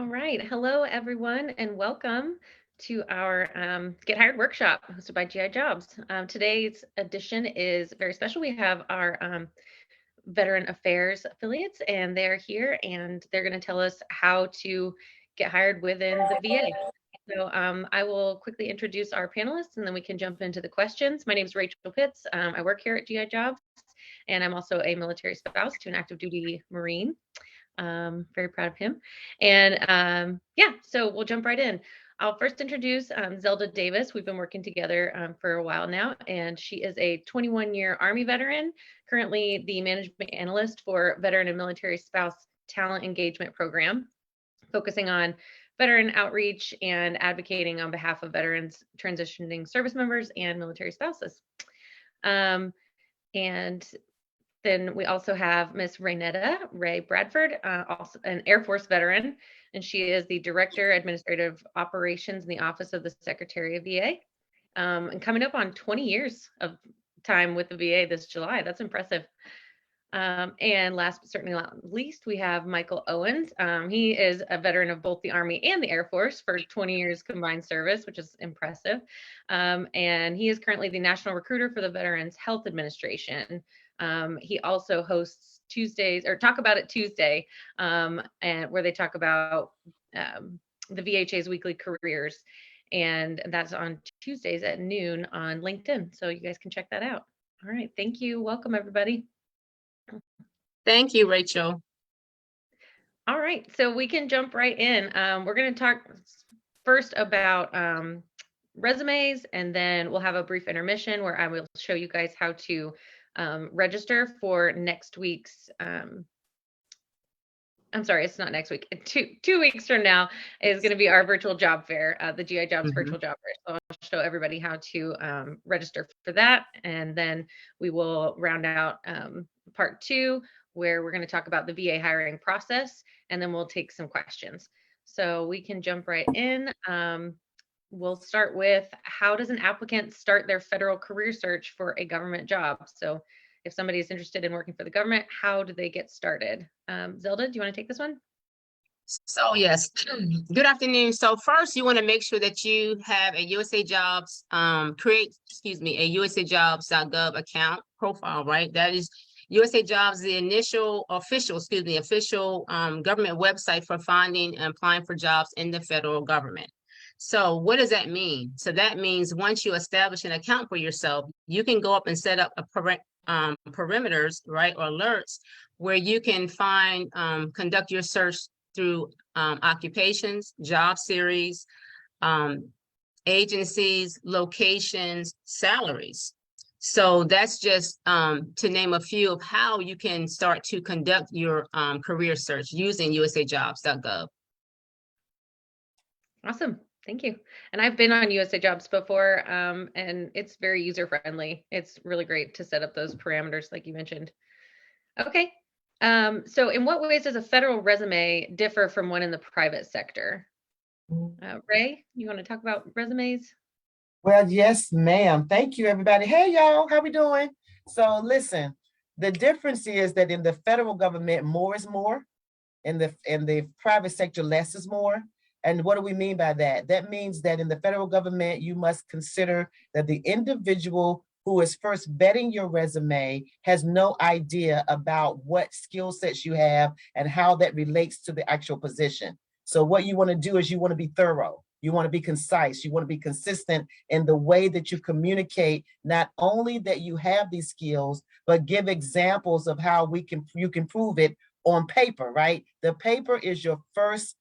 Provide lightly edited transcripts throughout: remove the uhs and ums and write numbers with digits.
All right. Hello, everyone, and welcome to our Get Hired workshop hosted by GI Jobs. Today's edition is very special. We have our Veteran Affairs affiliates, and they're here, and they're going to tell us how to get hired within the VA. So I will quickly introduce our panelists, and then we can jump into the questions. My name is Rachel Pitts. I work here at GI Jobs, and I'm also a military spouse to an active duty Marine. Very proud of him. And yeah, so we'll jump right in. I'll first introduce Zelda Davis. We've been working together for a while now, and she is a 21-year Army veteran, currently the management analyst for Veteran and Military Spouse Talent Engagement Program, focusing on veteran outreach and advocating on behalf of veterans, transitioning service members, and military spouses. And then we also have Miss Renetta Ray Bradford, also an Air Force veteran, and she is the Director Administrative Operations in the Office of the Secretary of VA, and coming up on 20 years of time with the VA this July. That's impressive. And last but certainly not least, we have Michael Owens. He is a veteran of both the Army and the Air Force for 20 years combined service, which is impressive. And he is currently the National Recruiter for the Veterans Health Administration. He also hosts Tuesdays, or Talk About It Tuesday, and where they talk about the VHA's weekly careers. And that's on Tuesdays at noon on LinkedIn. So you guys can check that out. All right. Thank you. Welcome, everybody. Thank you, Rachel. All right. So we can jump right in. We're going to talk first about resumes, and then we'll have a brief intermission where I will show you guys how to register for next week's I'm sorry, it's not next week. Two weeks from now is going to be our virtual job fair, the GI Jobs virtual job fair. So I'll show everybody how to register for that, and then we will round out part two, where we're going to talk about the VA hiring process, and then we'll take some questions. So we can jump right in. We'll start with, how does an applicant start their federal career search for a government job? So if somebody is interested in working for the government, how do they get started? Zelda, do you want to take this one? So yes, good afternoon. So first, you want to make sure that you have a USA Jobs, a USAJobs.gov account profile, right? That is USA Jobs, the official government website for finding and applying for jobs in the federal government. So what does that mean? So that means once you establish an account for yourself, you can go up and set up a perimeters, right, or alerts, where you can find, conduct your search through occupations, job series, agencies, locations, salaries. So that's just to name a few of how you can start to conduct your career search using USAJobs.gov. Awesome. Thank you. And I've been on USA Jobs before, and it's very user-friendly. It's really great to set up those parameters like you mentioned. Okay. So in what ways does a federal resume differ from one in the private sector? Ray, you want to talk about resumes? Well, yes, ma'am. Thank you, everybody. Hey, y'all, how we doing? So listen, the difference is that in the federal government, more is more. In the private sector, less is more. And what do we mean by that? That means that in the federal government, you must consider that the individual who is first vetting your resume has no idea about what skill sets you have and how that relates to the actual position. So what you want to do is you want to be thorough. You want to be concise. You want to be consistent in the way that you communicate, not only that you have these skills, but give examples of how you can prove it on paper, right? The paper is your first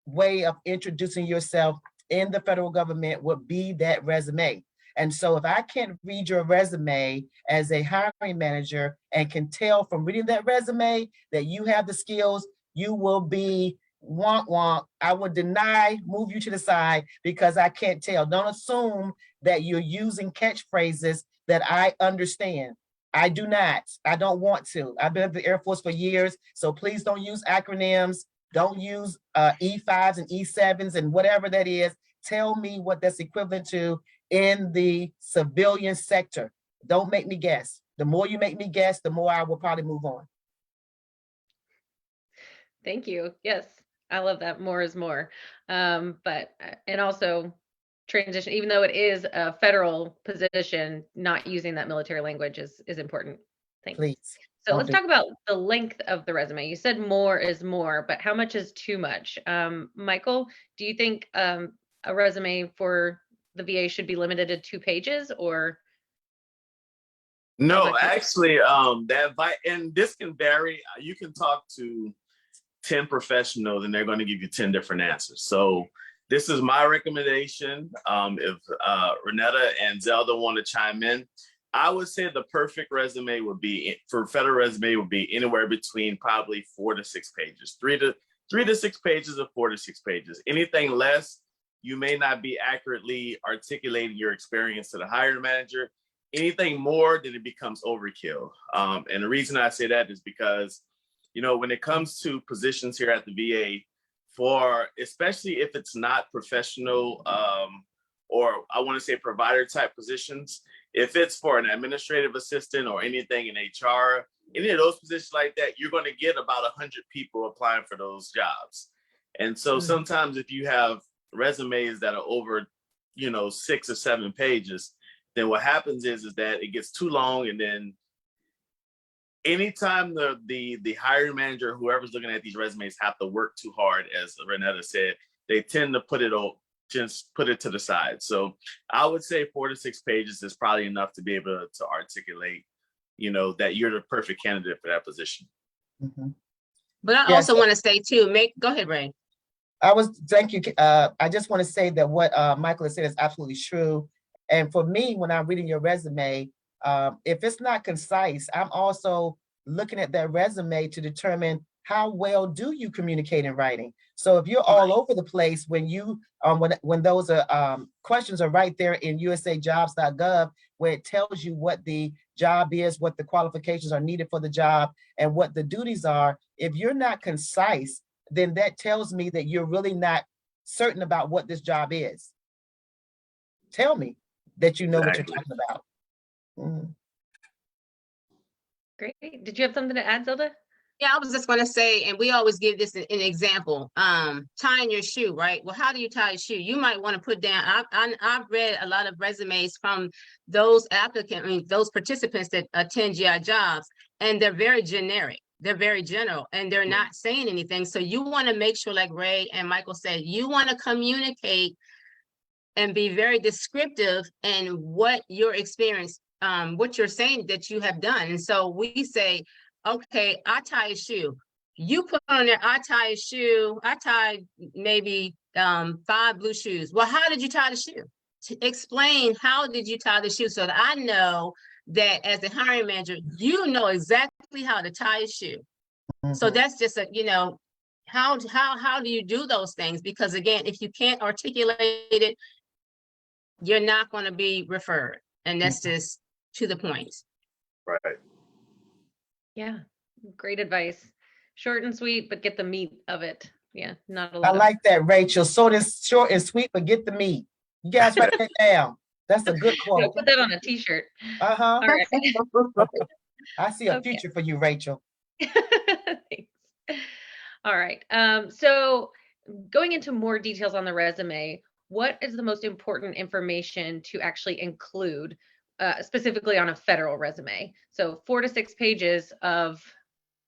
way of introducing yourself in the federal government, would be that resume. And so if I can't read your resume as a hiring manager and can tell from reading that resume that you have the skills, you will be wonk. I would deny, move you to the side, because I can't tell. Don't assume that you're using catchphrases that I understand. I do not. I don't want to. I've been at the Air Force for years, so please don't use acronyms. Don't use E5s and E7s and whatever that is. Tell me what that's equivalent to in the civilian sector. Don't make me guess. The more you make me guess, the more I will probably move on. Thank you. Yes. I love that. More is more. And also transition, even though it is a federal position, not using that military language is important. Thanks. Please. So let's talk about the length of the resume. You said more is more, but how much is too much? Michael, do you think a resume for the VA should be limited to 2 pages, or? No, actually, and this can vary. You can talk to 10 professionals and they're going to give you 10 different answers. So this is my recommendation. If Renetta and Zelda want to chime in, I would say the perfect resume would be, for federal resume, would be anywhere between probably 4 to 6 pages, 3 to 6 pages or 4 to 6 pages. Anything less, you may not be accurately articulating your experience to the hiring manager. Anything more, then it becomes overkill. And the reason I say that is because, you know, when it comes to positions here at the VA, especially if it's not professional, or I want to say provider type positions, if it's for an administrative assistant or anything in HR, any of those positions like that, you're going to get about 100 people applying for those jobs. And so sometimes if you have resumes that are over, 6 or 7 pages, then what happens is that it gets too long, and then anytime the hiring manager, whoever's looking at these resumes, have to work too hard, as Renetta said, they tend to put it to the side. So I would say 4 to 6 pages is probably enough to be able to articulate, that you're the perfect candidate for that position. Mm-hmm. But I also want to say too, go ahead, Ray. Thank you. I just want to say that what Michael has said is absolutely true. And for me, when I'm reading your resume, if it's not concise, I'm also looking at that resume to determine how well do you communicate in writing. So if you're all over the place when you when those questions are right there in usajobs.gov, where it tells you what the job is, what the qualifications are needed for the job, and what the duties are, if you're not concise, then that tells me that you're really not certain about what this job is. Tell me that you know what you're talking about. Mm. Great. Did you have something to add, Zelda? Yeah, I was just going to say, and we always give this an example, tying your shoe, right? Well, how do you tie a shoe? You might want to put down, I've read a lot of resumes from those those participants that attend GI jobs, and they're very generic. They're very general, and they're not saying anything. So you want to make sure, like Ray and Michael said, you want to communicate and be very descriptive in what your experience, what you're saying that you have done. And so we say, okay, I tie a shoe. You put on there, I tie a shoe. I tie maybe 5 blue shoes. Well, how did you tie the shoe? Explain how did you tie the shoe so that I know that as a hiring manager, you know exactly how to tie a shoe. Mm-hmm. So that's just how do you do those things? Because again, if you can't articulate it, you're not going to be referred. And that's just to the point. Right. Yeah, great advice. Short and sweet, but get the meat of it. Yeah, not a lot. I like that, Rachel. Short and sweet, but get the meat. You guys write that down. That's a good quote. Put that on a t-shirt. Uh-huh. All right. I see a future for you, Rachel. Thanks. All right. So going into more details on the resume, what is the most important information to actually include, specifically on a federal resume? So 4 to 6 pages of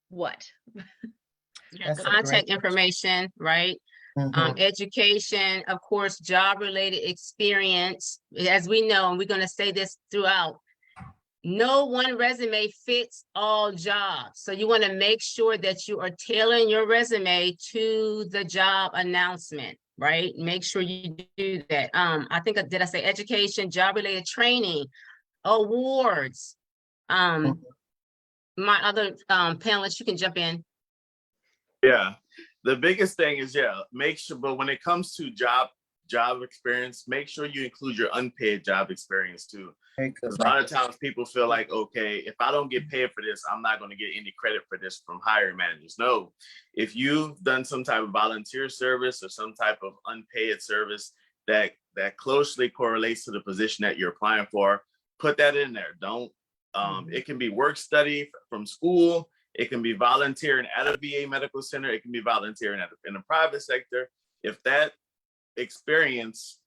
what? Contact information, right? Mm-hmm. Education, of course, job-related experience. As we know, and we're going to say this throughout, no one resume fits all jobs. So you want to make sure that you are tailoring your resume to the job announcement, right? Make sure you do that. I think, did I say education, job-related training, awards? My other panelists, you can jump in. Yeah, the biggest thing is, make sure, but when it comes to job experience, make sure you include your unpaid job experience too. Because a lot of times people feel like, okay, if I don't get paid for this, I'm not going to get any credit for this from hiring managers. No, if you've done some type of volunteer service or some type of unpaid service that closely correlates to the position that you're applying for, put that in there. Don't, it can be work study from school. It can be volunteering at a VA medical center. It can be volunteering in the private sector. If that experience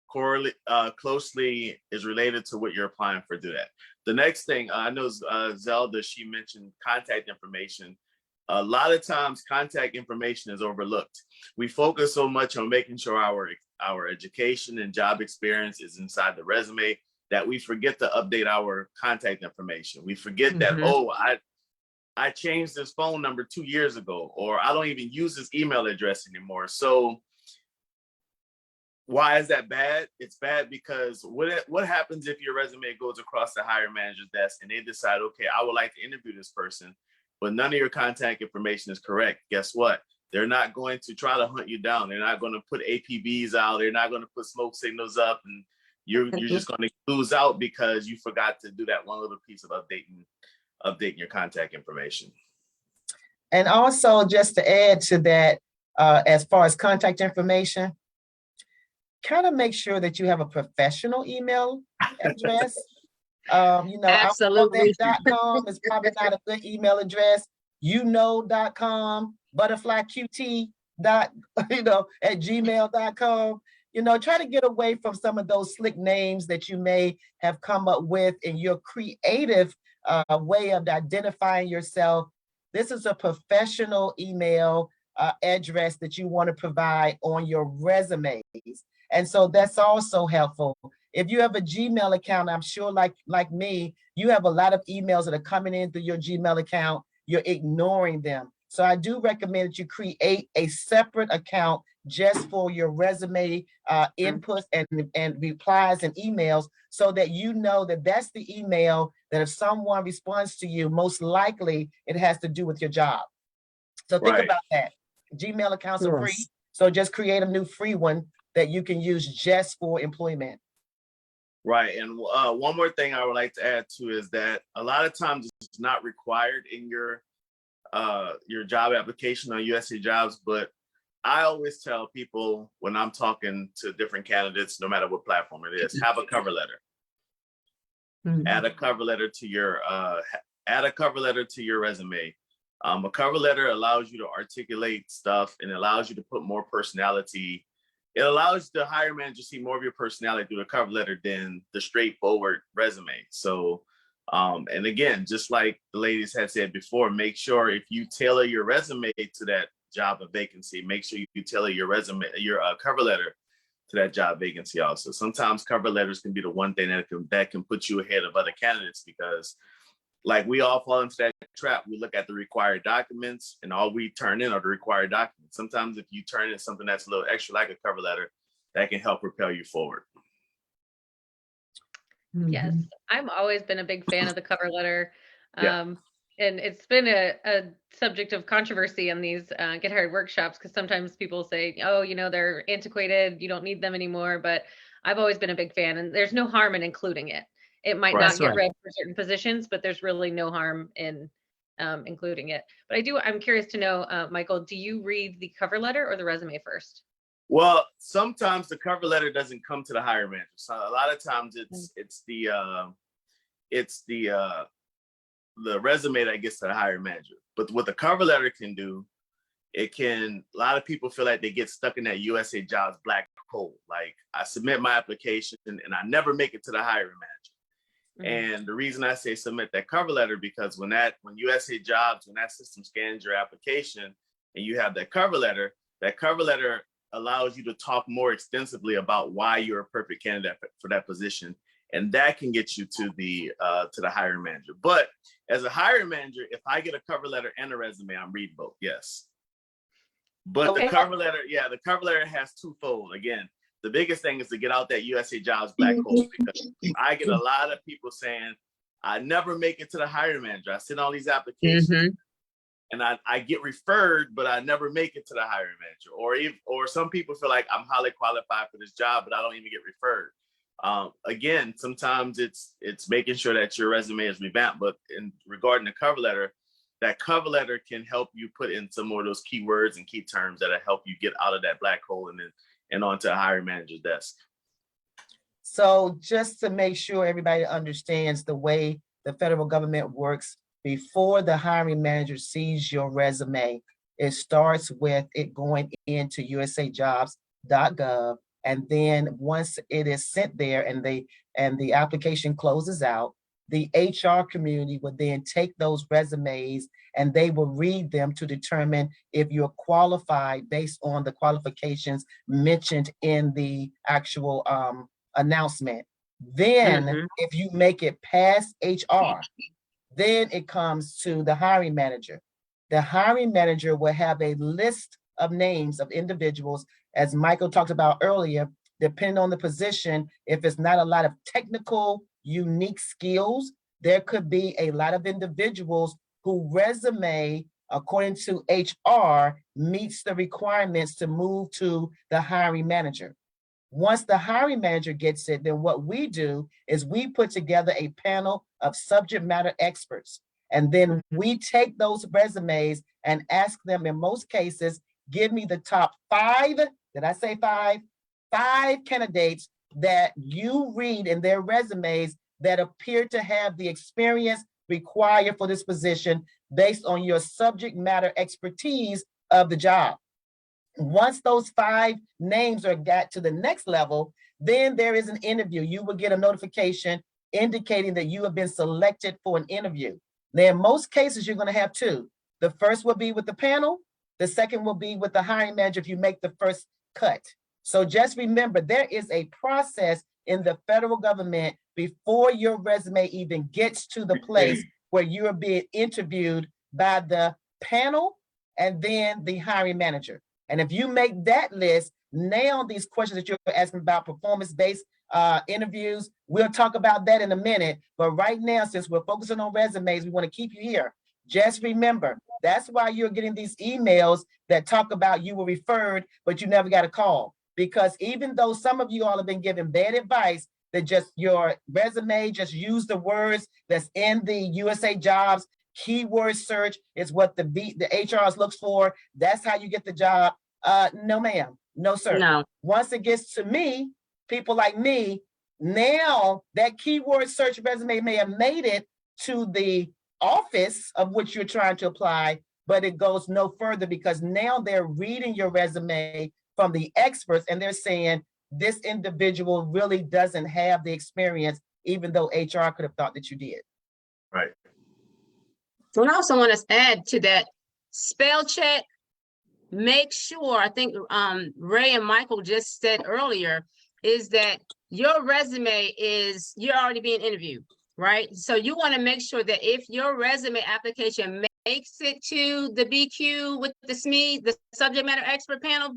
closely is related to what you're applying for, do that. The next thing, I know Zelda, she mentioned contact information. A lot of times contact information is overlooked. We focus so much on making sure our education and job experience is inside the resume that we forget to update our contact information. We forget that, oh, I changed this phone number 2 years ago, or I don't even use this email address anymore. So why is that bad? It's bad because what happens if your resume goes across the hiring manager's desk and they decide, okay, I would like to interview this person, but none of your contact information is correct. Guess what? They're not going to try to hunt you down. They're not going to put APBs out. They're not going to put smoke signals up, and you're just going to lose out because you forgot to do that one little piece of updating your contact information. And also, just to add to that, as far as contact information, kind of make sure that you have a professional email address. Absolutely. .com is probably not a good email address. .com, butterflyqt at gmail.com. Try to get away from some of those slick names that you may have come up with in your creative way of identifying yourself. This is a professional email address that you want to provide on your resumes. And so that's also helpful. If you have a Gmail account, I'm sure like me, you have a lot of emails that are coming in through your Gmail account. You're ignoring them. So I do recommend that you create a separate account just for your resume inputs and replies and emails, so that you know that that's the email that if someone responds to you, most likely it has to do with your job. So think about that. Gmail accounts are free. So just create a new free one that you can use just for employment. Right. And one more thing I would like to add to is that a lot of times it's not required in your job application on USA Jobs, but I always tell people when I'm talking to different candidates, no matter what platform it is, have a cover letter. Add a cover letter to your resume. A cover letter allows you to articulate stuff and allows you to put more personality. It allows the hiring manager to see more of your personality through the cover letter than the straightforward resume. So, and again, just like the ladies had said before, make sure if you tailor your resume to that job or vacancy, make sure you tailor your resume, your cover letter to that job vacancy also. Sometimes cover letters can be the one thing that can put you ahead of other candidates, because like we all fall into that trap. We look at the required documents and all we turn in are the required documents. Sometimes if you turn in something that's a little extra, like a cover letter, that can help propel you forward. Yes, I've always been a big fan of the cover letter. Yeah. And it's been a subject of controversy in these Get Hired workshops, because sometimes people say, oh, they're antiquated, you don't need them anymore. But I've always been a big fan, and there's no harm in including it. It might not get read for certain positions, but there's really no harm in including it. But I'm curious to know, Michael, do you read the cover letter or the resume first? Well, sometimes the cover letter doesn't come to the hiring manager. So a lot of times it's the resume that gets to the hiring manager. But what the cover letter can do, a lot of people feel like they get stuck in that USA Jobs black hole. Like, I submit my application and I never make it to the hiring manager. And the reason I say submit that cover letter, because when USA Jobs, when that system scans your application and you have that cover letter allows you to talk more extensively about why you're a perfect candidate for that position. And that can get you to the hiring manager. But as a hiring manager, if I get a cover letter and a resume, I'm reading both, yes. But the cover letter has twofold. Again, the biggest thing is to get out that USA Jobs black hole, because I get a lot of people saying, I never make it to the hiring manager. I send all these applications and I get referred, but I never make it to the hiring manager. Or some people feel like I'm highly qualified for this job, but I don't even get referred. Again, sometimes it's making sure that your resume is revamped, but regarding the cover letter, that cover letter can help you put in some more of those keywords and key terms that'll help you get out of that black hole and onto a hiring manager's desk. So just to make sure everybody understands the way the federal government works, before the hiring manager sees your resume, it starts with it going into usajobs.gov. And then once it is sent there and the application closes out, the HR community would then take those resumes and they will read them to determine if you're qualified based on the qualifications mentioned in the actual announcement. Then if you make it past HR, then it comes to the hiring manager. The hiring manager will have a list of names of individuals, as Michael talked about earlier, depending on the position. If it's not a lot of technical, unique skills, there could be a lot of individuals who resume, according to HR, meets the requirements to move to the hiring manager. Once the hiring manager gets it, then what we do is we put together a panel of subject matter experts. And then we take those resumes and ask them, in most cases, give me the top 5, did I say 5? 5 candidates that you read in their resumes that appear to have the experience required for this position based on your subject matter expertise of the job. Once those 5 names are got to the next level, then there is an interview. You will get a notification indicating that you have been selected for an interview. Now, in most cases, you're going to have 2. The first will be with the panel. The second will be with the hiring manager if you make the first cut. So just remember, there is a process in the federal government before your resume even gets to the place where you are being interviewed by the panel and then the hiring manager. And if you make that list, now these questions that you're asking about performance-based interviews, we'll talk about that in a minute. But right now, since we're focusing on resumes, we want to keep you here. Just remember, that's why you're getting these emails that talk about you were referred, but you never got a call. Because even though some of you all have been given bad advice, that just your resume, just use the words that's in the USA Jobs keyword search is what the HR looks for. That's how you get the job. No, ma'am. No, sir. No. Once it gets to me, people like me, now that keyword search resume may have made it to the office of which you're trying to apply, but it goes no further because now they're reading your resume from the experts and they're saying this individual really doesn't have the experience, even though HR could have thought that you did. Right. So I also want to add to that, spell check. Make sure, I think Ray and Michael just said earlier, is that your resume is, you're already being interviewed, right? So you want to make sure that if your resume application makes it to the BQ with the SME, the subject matter expert panel,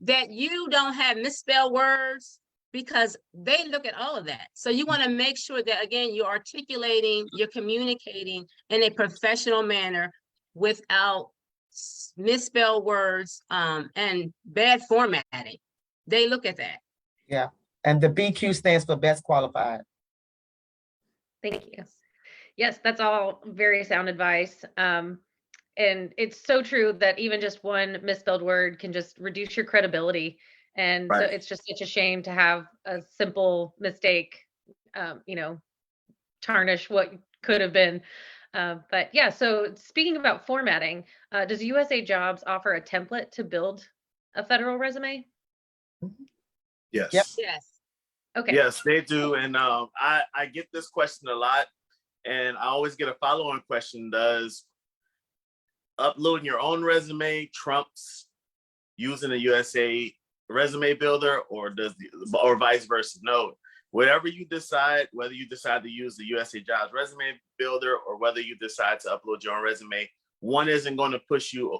that you don't have misspelled words, because they look at all of that. So you want to make sure that, again, you're articulating, you're communicating in a professional manner without misspelled words and bad formatting. They look at that. Yeah. And the BQ stands for best qualified. Thank you. Yes, that's all very sound advice. And it's so true that even just one misspelled word can just reduce your credibility. And so it's just such a shame to have a simple mistake, tarnish what could have been. But yeah, so speaking about formatting, does USA Jobs offer a template to build a federal resume? Yes. Yep. Yes. Okay. Yes, they do. And I get this question a lot, and I always get a follow-on question. Does uploading your own resume trumps using a USA resume builder, or vice versa? No. Whatever you decide, whether you decide to use the USA Jobs resume builder or whether you decide to upload your own resume, one isn't going to push you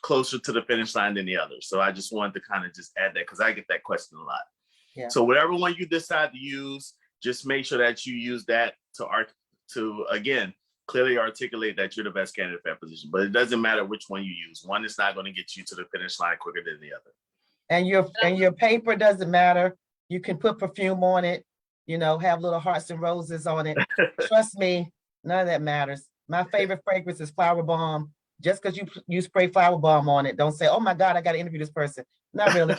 closer to the finish line than the other. So I just wanted to kind of just add that because I get that question a lot. Yeah. So whatever one you decide to use, just make sure that you use that to again, clearly articulate that you're the best candidate for that position. But it doesn't matter which one you use. One is not going to get you to the finish line quicker than the other. And your paper doesn't matter. You can put perfume on it, have little hearts and roses on it. Trust me, none of that matters. My favorite fragrance is Flower Bomb. Just because you spray Flower Bomb on it, don't say, oh my God, I got to interview this person. Not really.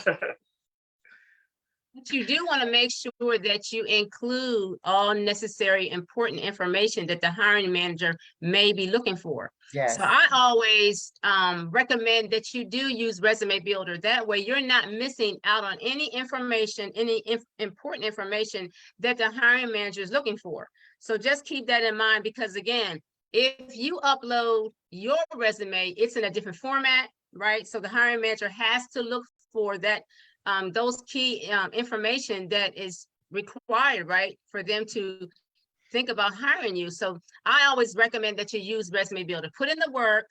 But you do want to make sure that you include all necessary important information that the hiring manager may be looking for. Yes. So I always recommend that you do use Resume Builder. That way you're not missing out on any information, important information that the hiring manager is looking for. So just keep that in mind, because again, if you upload your resume, it's in a different format, right? So the hiring manager has to look for that, those key information that is required, right, for them to think about hiring you. So I always recommend that you use Resume Builder. Put in the work,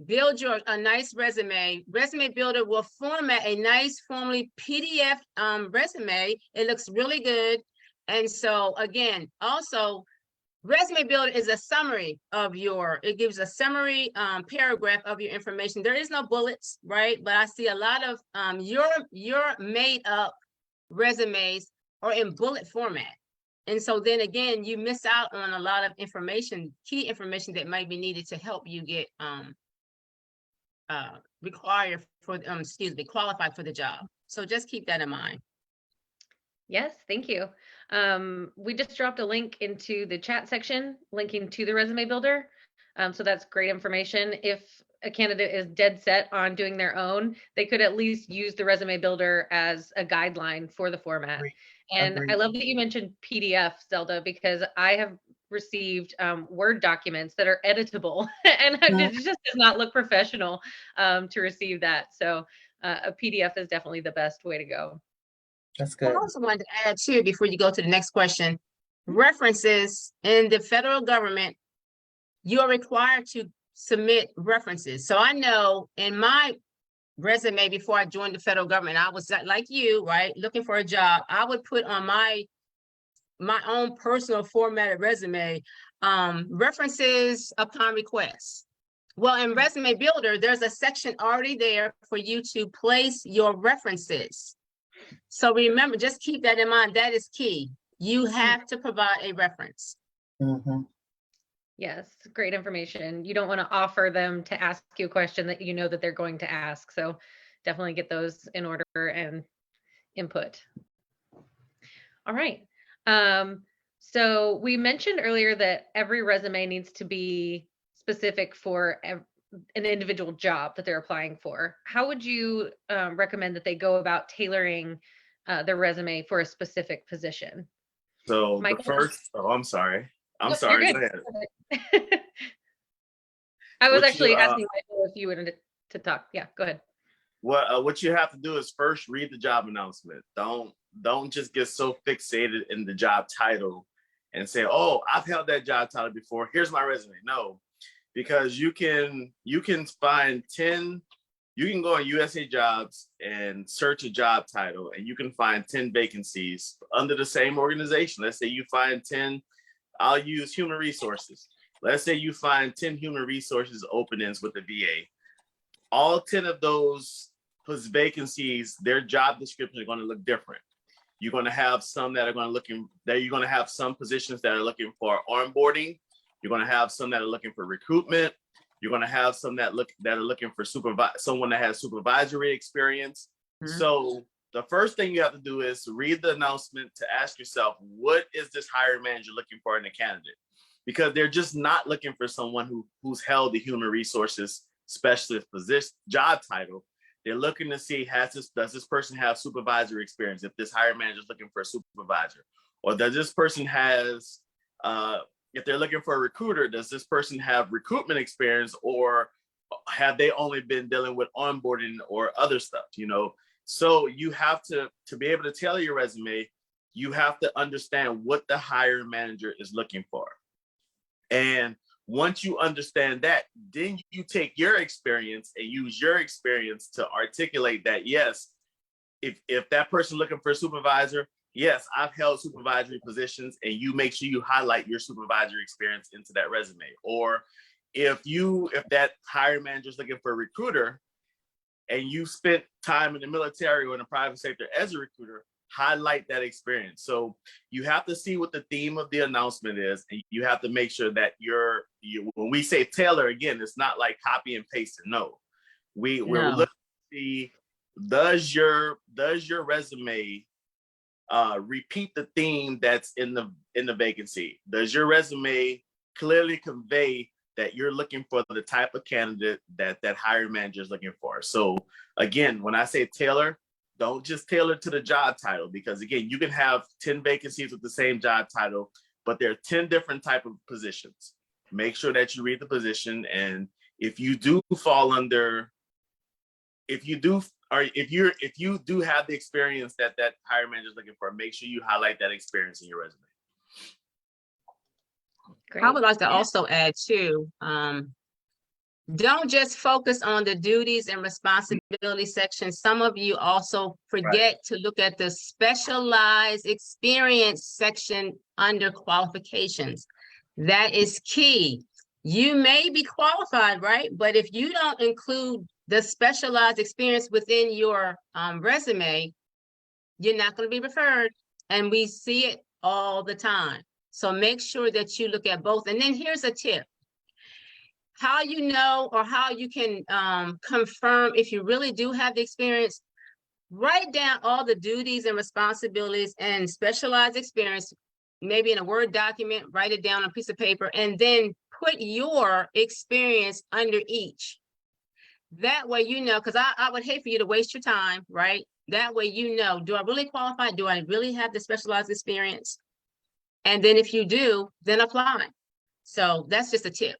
build a nice resume. Resume Builder will format a nice formally PDF resume. It looks really good. And so again, also, Resume Builder is a summary of it gives a summary paragraph of your information. There is no bullets, right? But I see a lot of your made up resumes are in bullet format. And so then again, you miss out on a lot of information, key information that might be needed to help you get qualified for the job. So just keep that in mind. Yes, thank you. We just dropped a link into the chat section linking to the Resume Builder. So that's great information. If a candidate is dead set on doing their own, they could at least use the Resume Builder as a guideline for the format. And I love that you mentioned PDF, Zelda, because I have received Word documents that are editable and it just does not look professional to receive that. So a PDF is definitely the best way to go. That's good. I also wanted to add too, before you go to the next question, references in the federal government, you're required to submit references. So I know in my resume before I joined the federal government, I was like you, right, looking for a job. I would put on my own personal formatted resume, references upon request. Well, in Resume Builder, there's a section already there for you to place your references. So remember, just keep that in mind. That is key. You have to provide a reference. Mm-hmm. Yes, great information. You don't want to offer them to ask you a question that you know that they're going to ask. So definitely get those in order and input. All right. So we mentioned earlier that every resume needs to be specific for an individual job that they're applying for. How would you recommend that they go about tailoring their resume for a specific position? So Michael? I'm sorry. I'm Nope, sorry. you're Go good. ahead. I was actually asking Michael if you wanted to talk. Yeah, go ahead. What you have to do is first read the job announcement. Don't just get so fixated in the job title and say, oh, I've held that job title before. Here's my resume. No, because you can find 10, you can go on USA Jobs and search a job title and you can find 10 vacancies under the same organization. Let's say you find 10, I'll use human resources. Let's say you find 10 human resources openings with the VA. All 10 of those vacancies, their job descriptions are going to look different. You're going to have some that are going to you're going to have some positions that are looking for onboarding. You're going to have some that are looking for recruitment. You're going to have some that are looking for someone that has supervisory experience. Mm-hmm. So the first thing you have to do is read the announcement to ask yourself, what is this hiring manager looking for in a candidate? Because they're just not looking for someone who's held the human resources specialist position job title. They're looking to see, does this person have supervisory experience? If this hiring manager is looking for a supervisor, or does this person has, if they're looking for a recruiter, does this person have recruitment experience, or have they only been dealing with onboarding or other stuff? So you have to be able to tailor your resume. You have to understand what the hiring manager is looking for, and once you understand that, then you take your experience and use your experience to articulate that, yes, if that person looking for a supervisor, yes, I've held supervisory positions, and you make sure you highlight your supervisory experience into that resume. Or if that hiring manager is looking for a recruiter and you spent time in the military or in the private sector as a recruiter, highlight that experience. So you have to see what the theme of the announcement is, and you have to make sure that when we say tailor, again, it's not like copy and paste. No, we're looking to see, does your resume repeat the theme that's in the vacancy. Does your resume clearly convey that you're looking for the type of candidate that hiring manager is looking for? So again, when I say tailor, don't just tailor to the job title, because again, you can have 10 vacancies with the same job title, but there are 10 different type of positions. Make sure that you read the position, and if you do fall under, if you do have the experience that hiring manager is looking for, make sure you highlight that experience in your resume. Great. I would like to also add too, don't just focus on the duties and responsibility section. Some of you also forget to look at the specialized experience section under qualifications. That is key. You may be qualified, right? But if you don't include the specialized experience within your resume, you're not going to be referred. And we see it all the time. So make sure that you look at both. And then here's a tip. How you know, or how you can confirm if you really do have the experience, write down all the duties and responsibilities and specialized experience, maybe in a Word document, write it down on a piece of paper, and then put your experience under each. That way, you know, because I would hate for you to waste your time, right? That way, you know, do I really qualify? Do I really have the specialized experience? And then if you do, then apply. So that's just a tip.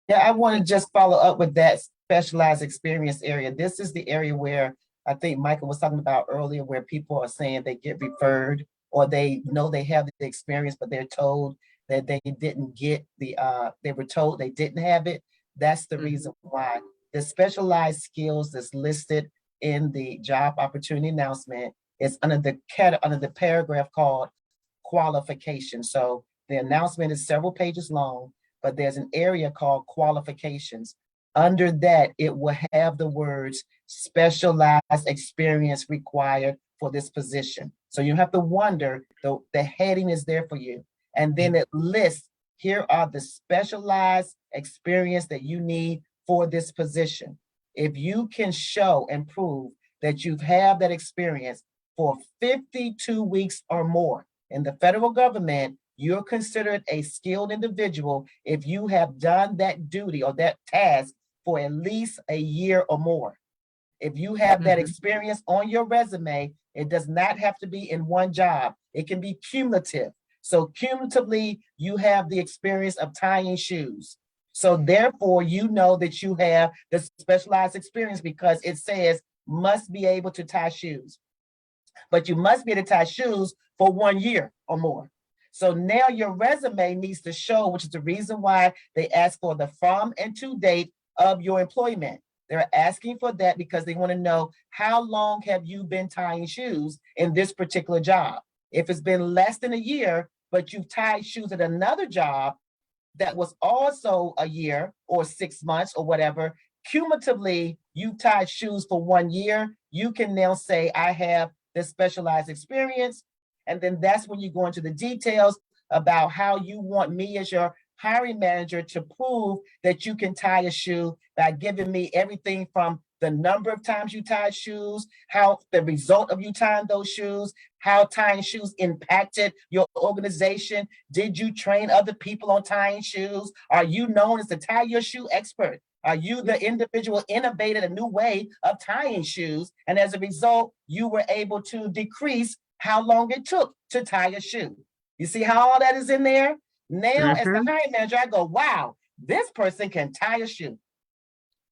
Yeah, I want to just follow up with that specialized experience area. This is the area where I think Michael was talking about earlier, where people are saying they get referred, or they know they have the experience, but they're told that they didn't get they were told they didn't have it. That's the reason why the specialized skills that's listed in the job opportunity announcement is under the paragraph called qualification. So the announcement is several pages long, but there's an area called qualifications. Under that, it will have the words specialized experience required for this position. So you have to wonder, the heading is there for you. And then it lists, here are the specialized experience that you need for this position. If you can show and prove that you've had that experience for 52 weeks or more in the federal government, you're considered a skilled individual if you have done that duty or that task for at least a year or more. If you have that experience on your resume, it does not have to be in one job. It can be cumulative. So cumulatively, you have the experience of tying shoes. So therefore, you know that you have the specialized experience because it says must be able to tie shoes. But you must be able to tie shoes for 1 year or more. So now your resume needs to show, which is the reason why they ask for the from and to date of your employment. They're asking for that because they want to know how long have you been tying shoes in this particular job. If it's been less than a year, but you've tied shoes at another job that was also a year or 6 months or whatever, cumulatively, you tied shoes for 1 year, you can now say, I have this specialized experience. And then that's when you go into the details about how you want me as your hiring manager to prove that you can tie a shoe by giving me everything from the number of times you tied shoes, how the result of you tying those shoes, how tying shoes impacted your organization. Did you train other people on tying shoes? Are you known as the tie your shoe expert? Are you the individual innovated a new way of tying shoes? And as a result, you were able to decrease how long it took to tie a shoe. You see how all that is in there? Now, as the hiring manager, I go, wow, this person can tie a shoe.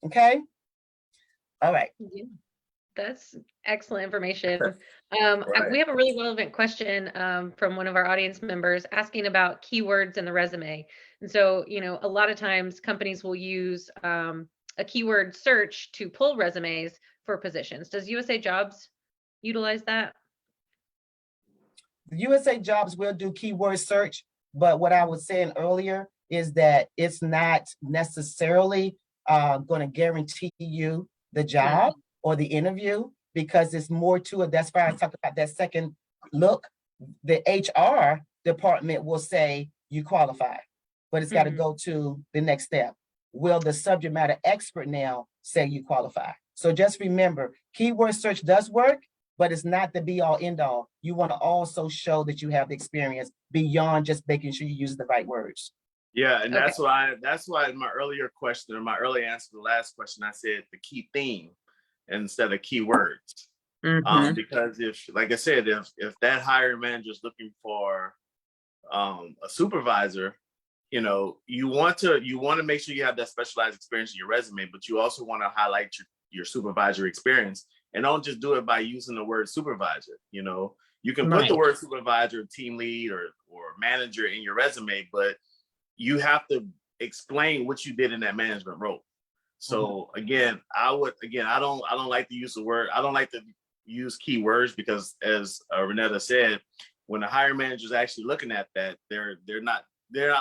Okay? All right. Yeah, that's excellent information. Right. We have a really relevant question from one of our audience members asking about keywords in the resume. And so, you know, a lot of times companies will use a keyword search to pull resumes for positions. Does USA Jobs utilize that? The USA Jobs will do keyword search, but what I was saying earlier is that it's not necessarily going to guarantee you the job or the interview, because it's more to it. That's why I talked about that second look. The HR department will say you qualify, but it's got to go to the next step. Will the subject matter expert now say you qualify? So just remember, keyword search does work, but it's not the be all end all. You want to also show that you have the experience beyond just making sure you use the right words. Yeah, and Okay. that's why in my earlier question or my early answer to the last question, I said the key theme instead of keywords. Because if, like I said, if that hiring manager is looking for a supervisor, you know, you want to make sure you have that specialized experience in your resume, but you also want to highlight your supervisory experience, and don't just do it by using the word supervisor. You know, you can put the word supervisor, team lead, or manager in your resume, but you have to explain what you did in that management role. So again, I don't like to use the word. I don't like to use keywords because, as Renetta said, when the hiring manager is actually looking at that, they're not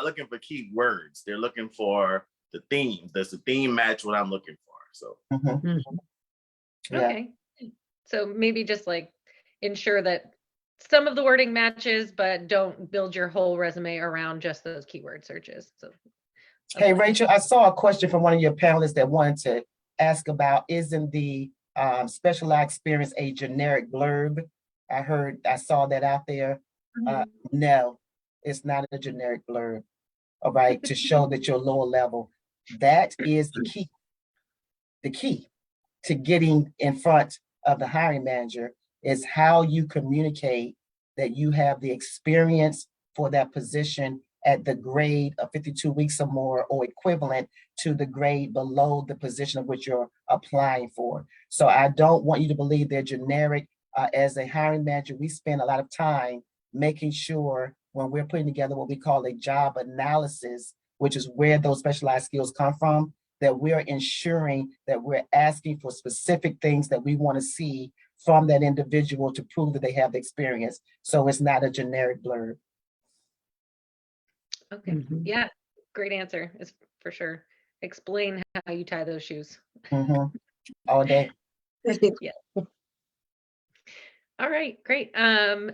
looking for keywords. They're looking for the theme. Does the theme match what I'm looking for? So Okay. So maybe just like ensure that some of the wording matches, but don't build your whole resume around just those keyword searches. So Hey, Rachel, I saw a question from one of your panelists that wanted to ask about, isn't the specialized experience a generic blurb? I saw that out there. No, it's not a generic blurb. All right, to show that you're lower level. That is the key to getting in front of the hiring manager is how you communicate that you have the experience for that position at the grade of 52 weeks or more, or equivalent to the grade below the position of which you're applying for. So I don't want you to believe they're generic. As a hiring manager, we spend a lot of time making sure when we're putting together what we call a job analysis, which is where those specialized skills come from, that we're ensuring that we're asking for specific things that we want to see from that individual to prove that they have the experience. So it's not a generic blurb. Okay. Yeah. Great answer. Is for sure. Explain how you tie those shoes. All day. Yeah. All right, great.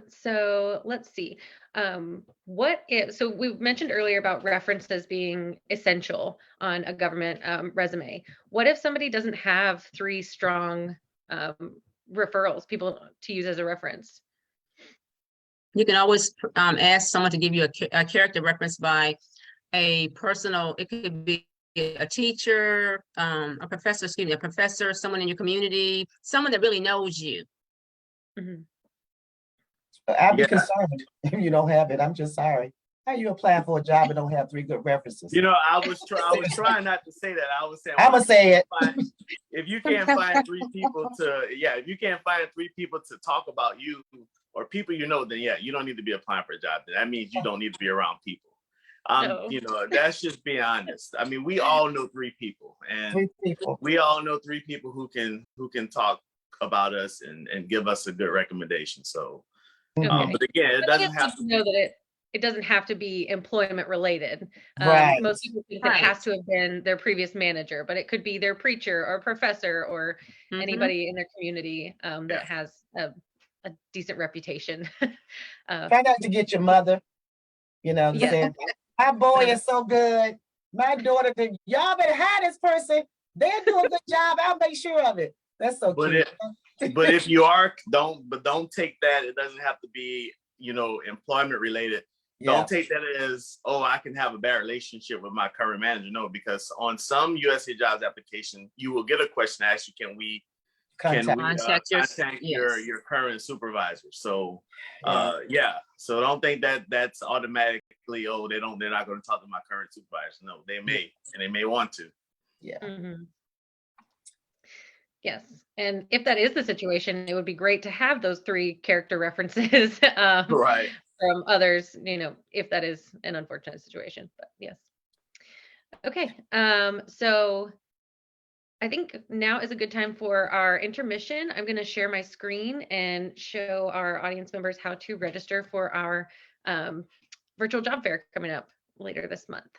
So let's see. So we mentioned earlier about references being essential on a government resume. What if somebody doesn't have 3 strong referrals, people to use as a reference? You can always ask someone to give you a character reference by a personal, it could be a teacher, a professor, someone in your community, someone that really knows you. I'd be concerned if you don't have it. I'm just sorry. How you applying for a job and don't have 3 good references? You know, I was trying not to say that. I was saying, I'm gonna say it. If you can't find 3 people if you can't find 3 people to talk about you or people you know, then you don't need to be applying for a job. That means you don't need to be around people. No. You know, that's just being honest. I mean, we all know 3 people, and 3 people. we all know 3 people who can talk about us and give us a good recommendation. So, but again, it doesn't have to know that it doesn't have to be employment related. Right. Most people think it has to have been their previous manager, but it could be their preacher or professor or anybody in their community that has a decent reputation. Try not to get your mother, you know, to say, my boy is so good. My daughter, y'all better hire this person. They'll do a good job. I'll make sure of it. That's so cute. But if you are, don't take that. It doesn't have to be, you know, employment related. Don't take that as, oh, I can have a bad relationship with my current manager. No, because on some USA Jobs application, you will get a question asked you, can we contact your current supervisor? So so don't think that that's automatically, oh, they're not going to talk to my current supervisor. No, they may, and they may want to. Yes, and if that is the situation, it would be great to have those 3 character references from others, you know, if that is an unfortunate situation. But yes. Okay, so I think now is a good time for our intermission. I'm going to share my screen and show our audience members how to register for our virtual job fair coming up later this month.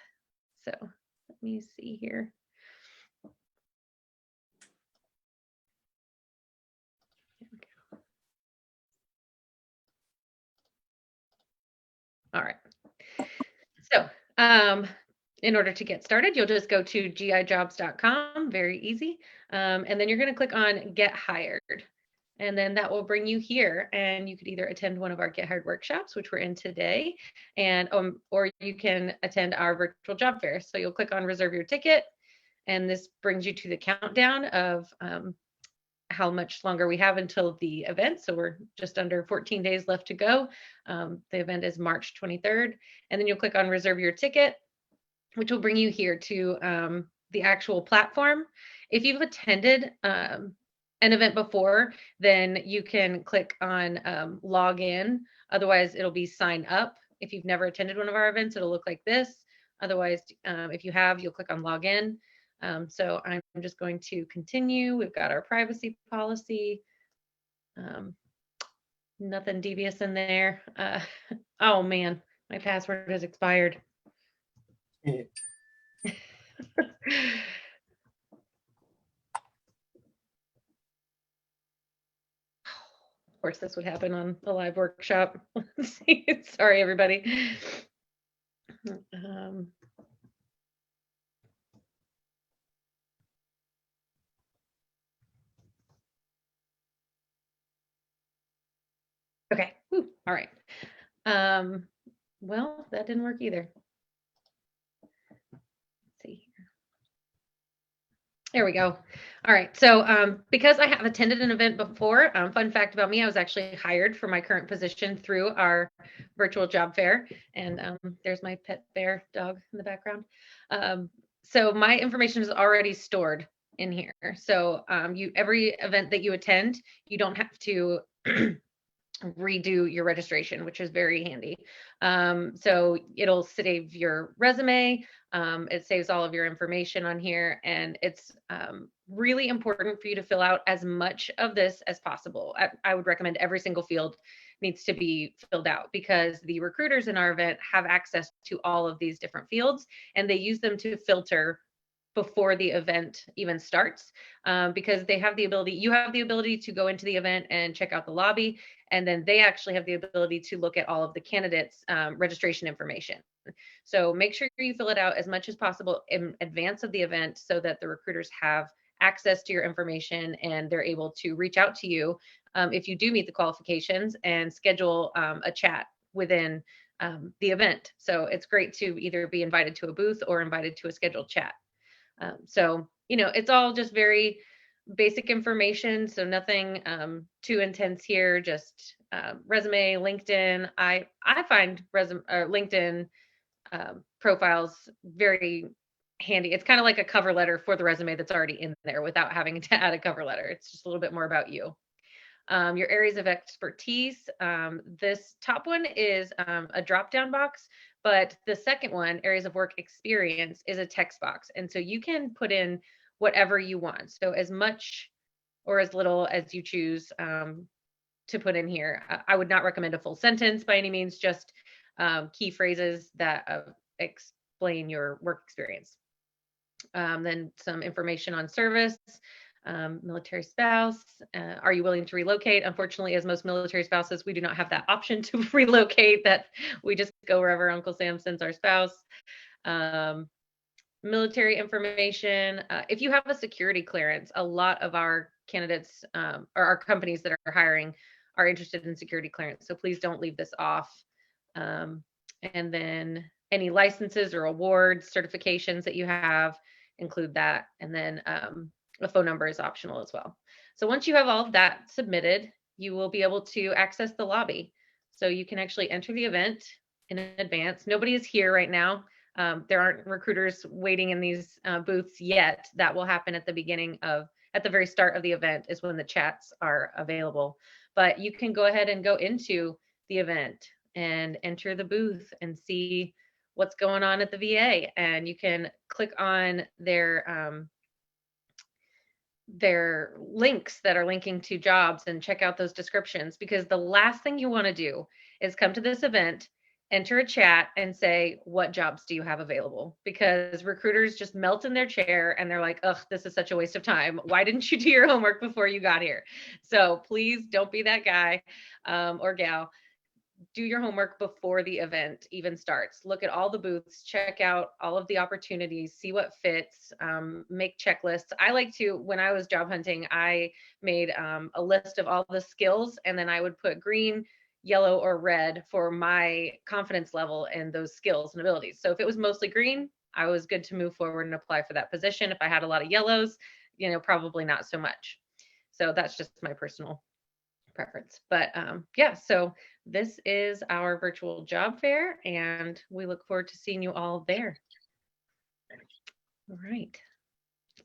So let me see here. All right. So in order to get started, you'll just go to gijobs.com, very easy. And then you're going to click on Get Hired. And then that will bring you here, and you could either attend one of our Get Hired workshops, which we're in today, and or you can attend our virtual job fair. So you'll click on reserve your ticket, and this brings you to the countdown of how much longer we have until the event. So we're just under 14 days left to go. The event is March 23rd, and then you'll click on reserve your ticket, which will bring you here to the actual platform. If you've attended an event before, then you can click on log in. Otherwise, it'll be sign up. If you've never attended one of our events, it'll look like this. Otherwise, if you have, you'll click on log in. So I'm just going to continue. We've got our privacy policy. Nothing devious in there. Oh man, my password has expired. Yeah. Of course, this would happen on a live workshop. Let's see. Sorry, everybody. Okay. Whew. All right. Well, that didn't work either. Let's see here. There we go. All right. So because I have attended an event before, fun fact about me, I was actually hired for my current position through our virtual job fair. And there's my pet bear dog in the background. So my information is already stored in here. So every event that you attend, you don't have to redo your registration, which is very handy. So it'll save your resume. It saves all of your information on here, and it's really important for you to fill out as much of this as possible. I would recommend every single field needs to be filled out, because the recruiters in our event have access to all of these different fields, and they use them to filter before the event even starts, because they have the ability, you have the ability to go into the event and check out the lobby, and then they actually have the ability to look at all of the candidates' registration information. So make sure you fill it out as much as possible in advance of the event, so that the recruiters have access to your information and they're able to reach out to you if you do meet the qualifications and schedule a chat within the event. So it's great to either be invited to a booth or invited to a scheduled chat. So, it's all just very basic information. So nothing too intense here, just resume, LinkedIn. I find LinkedIn profiles very handy. It's kind of like a cover letter for the resume that's already in there without having to add a cover letter. It's just a little bit more about you. Your areas of expertise. This top one is a drop-down box, but the second one, areas of work experience, is a text box. And so you can put in whatever you want. So as much or as little as you choose to put in here. I would not recommend a full sentence by any means, just key phrases that explain your work experience. Then some information on service. Military spouse, are you willing to relocate? Unfortunately, as most military spouses, we do not have that option to relocate, that we just go wherever Uncle Sam sends our spouse. Military information. If you have a security clearance, a lot of our candidates or our companies that are hiring are interested in security clearance. So please don't leave this off. And then any licenses or awards, certifications that you have, include that. And then a phone number is optional as well. So once you have all of that submitted, you will be able to access the lobby. So you can actually enter the event in advance. Nobody is here right now. There aren't recruiters waiting in these booths yet. That will happen at the very start of the event is when the chats are available. But you can go ahead and go into the event and enter the booth and see what's going on at the VA. And you can click on their links that are linking to jobs and check out those descriptions, because the last thing you want to do is come to this event, enter a chat and say, what jobs do you have available? Because recruiters just melt in their chair and they're like, ugh, this is such a waste of time. Why didn't you do your homework before you got here? So please don't be that guy or gal. do your homework before the event even starts. Look at all the booths, check out all of the opportunities, see what fits, make checklists. I like to, when I was job hunting, I made a list of all the skills, and then I would put green, yellow, or red for my confidence level in those skills and abilities. So if it was mostly green, I was good to move forward and apply for that position. If I had a lot of yellows, probably not so much. So that's just my personal preference. But yeah, so this is our virtual job fair, and we look forward to seeing you all there. All right.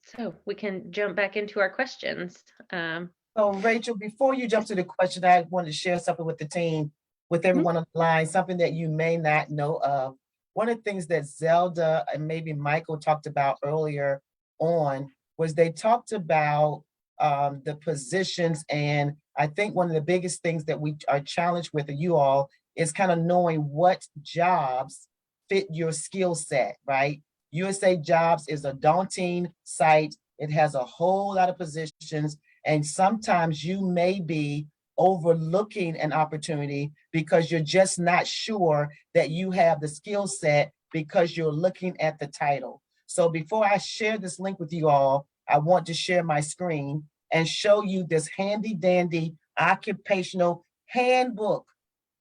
So we can jump back into our questions. So Rachel, before you jump to the question, I wanted to share something with the team, with everyone on the line, something that you may not know of. One of the things that Zelda and maybe Michael talked about earlier on was they talked about the positions. And I think one of the biggest things that we are challenged with, you all, is kind of knowing what jobs fit your skill set, right? USA Jobs is a daunting site. It has a whole lot of positions. And sometimes you may be overlooking an opportunity because you're just not sure that you have the skill set because you're looking at the title. So before I share this link with you all, I want to share my screen and show you this handy dandy occupational handbook,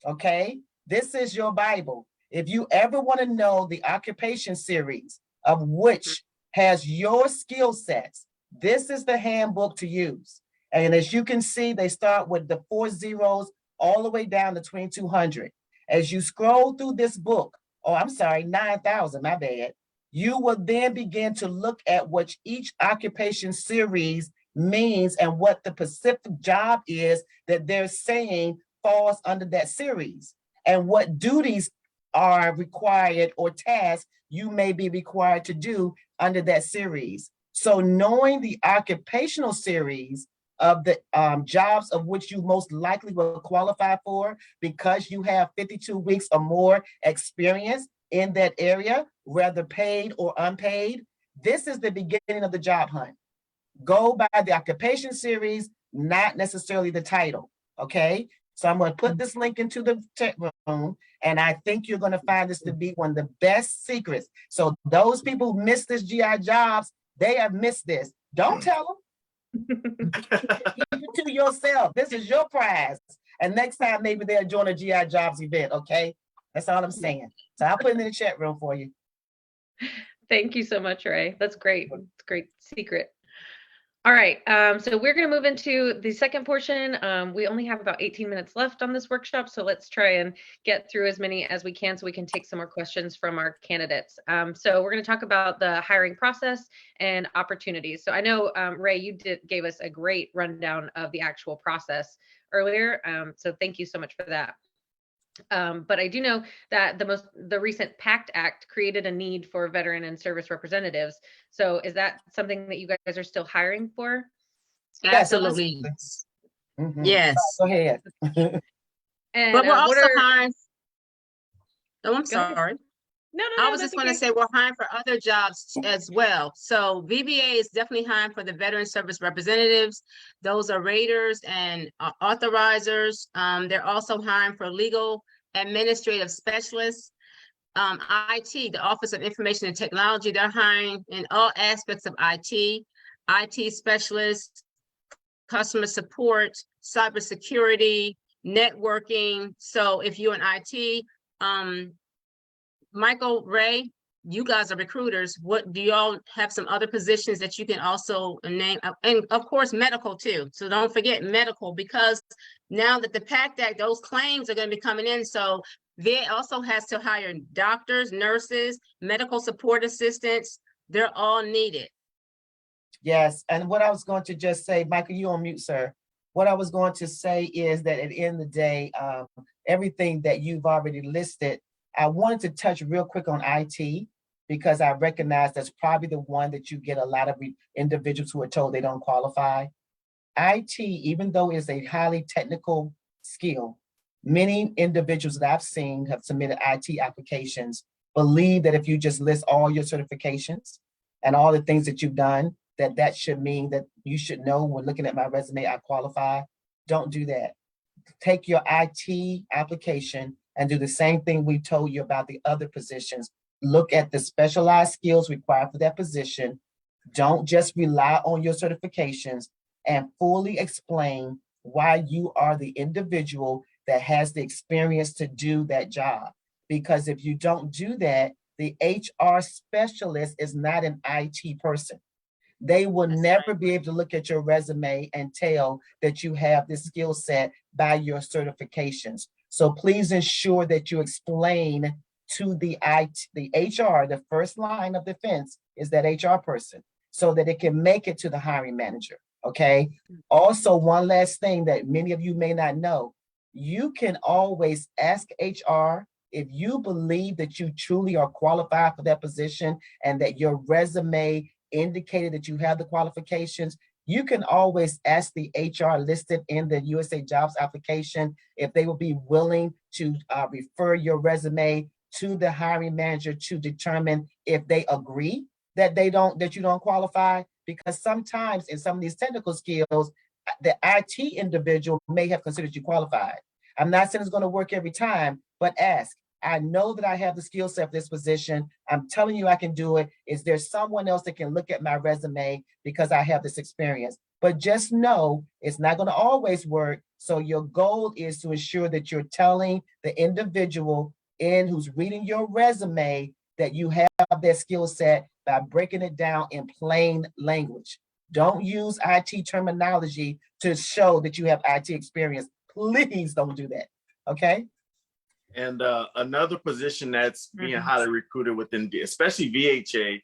okay? This is your Bible. If you ever want to know the occupation series of which has your skill sets, this is the handbook to use. And as you can see, they start with the 4 zeros all the way down to 2200. As you scroll through this book, 9,000, my bad, you will then begin to look at what each occupation series means and what the specific job is that they're saying falls under that series, and what duties are required or tasks you may be required to do under that series. So knowing the occupational series of the jobs of which you most likely will qualify for because you have 52 weeks or more experience in that area, whether paid or unpaid, this is the beginning of the job hunt. Go by the occupation series, not necessarily the title, okay? So I'm going to put this link into the chat room, and I think you're going to find this to be one of the best secrets. So those people who missed this GI Jobs, they have missed this. Don't tell them. Keep it to yourself. This is your prize. And next time, maybe they'll join a GI Jobs event, okay? That's all I'm saying. So I'll put it in the chat room for you. Thank you so much, Ray. That's great. It's a great secret. All right, so we're going to move into the second portion. We only have about 18 minutes left on this workshop, so let's try and get through as many as we can so we can take some more questions from our candidates. So we're going to talk about the hiring process and opportunities. So I know, Ray, you gave us a great rundown of the actual process earlier, so thank you so much for that. But I do know that the recent PACT Act created a need for veteran and service representatives. So is that something that you guys are still hiring for? Absolutely. Yes. Go ahead. And but we're also hiring. Oh, I'm sorry. No, I was just going to say we're hiring for other jobs as well. So VBA is definitely hiring for the veteran service representatives. Those are raters and authorizers. They're also hiring for legal administrative specialists. IT, the Office of Information and Technology, they're hiring in all aspects of IT specialists, customer support, cybersecurity, networking. So if you're in IT, Michael, Ray, you guys are recruiters. What do y'all have some other positions that you can also name? And of course, medical too. So don't forget medical, because now that the PACT Act, those claims are going to be coming in. So VA also has to hire doctors, nurses, medical support assistants. They're all needed. Yes. And what I was going to just say, Michael, you on mute, sir. What I was going to say is that at the end of the day, everything that you've already listed, I wanted to touch real quick on IT because I recognize that's probably the one that you get a lot of individuals who are told they don't qualify. IT, even though it's a highly technical skill, many individuals that I've seen have submitted IT applications believe that if you just list all your certifications and all the things that you've done, that should mean that you should know when looking at my resume, I qualify. Don't do that. take your IT application and do the same thing we told you about the other positions. Look at the specialized skills required for that position. Don't just rely on your certifications, and fully explain why you are the individual that has the experience to do that job. Because if you don't do that, the HR specialist is not an IT person. They will never be able to look at your resume and tell that you have this skill set by your certifications. So please ensure that you explain to the HR, the first line of defense is that HR person, so that it can make it to the hiring manager. Okay. Also, one last thing that many of you may not know, you can always ask HR if you believe that you truly are qualified for that position and that your resume indicated that you have the qualifications. You can always ask the HR listed in the USA Jobs application if they will be willing to refer your resume to the hiring manager to determine if they agree that you don't qualify. Because sometimes in some of these technical skills, the IT individual may have considered you qualified. I'm not saying it's going to work every time, but ask. I know that I have the skill set for this position. I'm telling you I can do it. Is there someone else that can look at my resume because I have this experience? But just know it's not going to always work. So your goal is to ensure that you're telling the individual who's reading your resume that you have that skill set by breaking it down in plain language. Don't use IT terminology to show that you have IT experience. Please don't do that. Okay? And another position that's being highly recruited within, especially VHA,